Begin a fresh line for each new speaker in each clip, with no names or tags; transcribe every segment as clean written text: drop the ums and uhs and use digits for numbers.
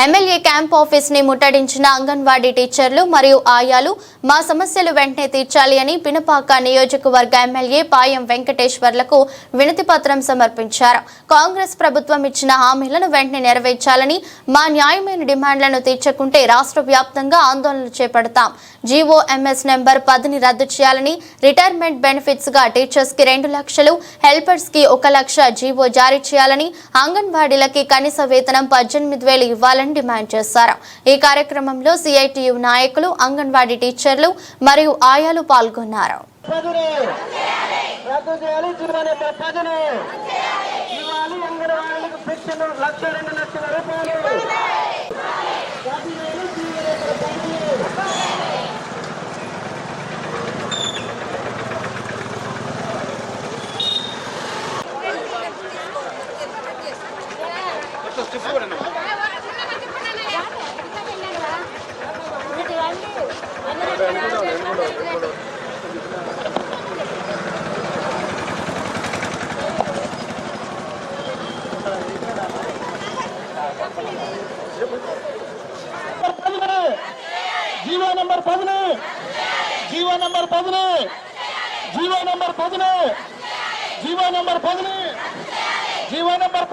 MLA camp office ని ముట్టడించిన అంగన్వాడీ టీచర్లు మరియు ఆయాలు మా సమస్యలు వెంటనే తీర్చాలి అని పినపాక నియోజకవర్గ ఎమ్మెల్యే పాయం వెంకటేశ్వర్లకు వినతి పత్రం సమర్పించారు. కాంగ్రెస్ ప్రభుత్వం ఇచ్చిన హామీలను వెంటనే నెరవేర్చాలని, మా న్యాయమైన డిమాండ్లను తీర్చకుంటే రాష్ట్ర వ్యాప్తంగా ఆందోళనలు చేపడతాం. జీఓఎంఎస్ నెంబర్ 10ని రద్దు చేయాలని, రిటైర్మెంట్ బెనిఫిట్స్ గా టీచర్స్ కి 2 లక్షలు, హెల్పర్స్ కి 1 లక్ష జీవో జారీ చేయాలని, అంగన్వాడీలకి కనీస వేతనం 18,000 ఇవ్వాలని డిమాండ్ చేశారు. ఈ కార్యక్రమంలో సిఐటియు నాయకులు, అంగన్వాడీ టీచర్లు మరియు ఆయాలు పాల్గొన్నారు.
GO number 10 GO number 10 GO number 10 GO number 10 GO number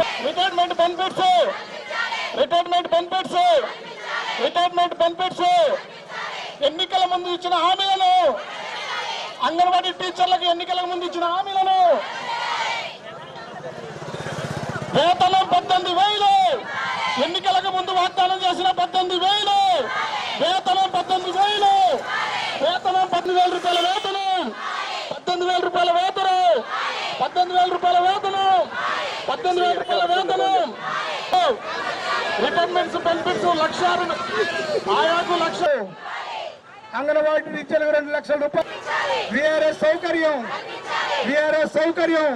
retirement benefits ఎన్నికల ముందు ఇచ్చిన హామీలను, అంగన్వాడీ టీచర్లకు ఎన్నికల ముందు ఇచ్చిన హామీలను, వేతనం 18,000, ఎన్నికలకు ముందు వాగ్దానం చేసిన 18,000, వేతనం 18,000, వేతనం 18,000 రూపాయల వేతనం, 18,000 రూపాయల వేతనం, 18,000 రూపాయల వేతనం, 18,000 రూపాయల వేతనం, రిటైర్మెంట్స్ బెనిఫిట్స్ 1,00,000, ఆయాకు 1,00,000, అంగన్వాడీ టీచర్లకు 2 లక్షల రూపాయలు, విఆర్ఎస్ సౌకర్యం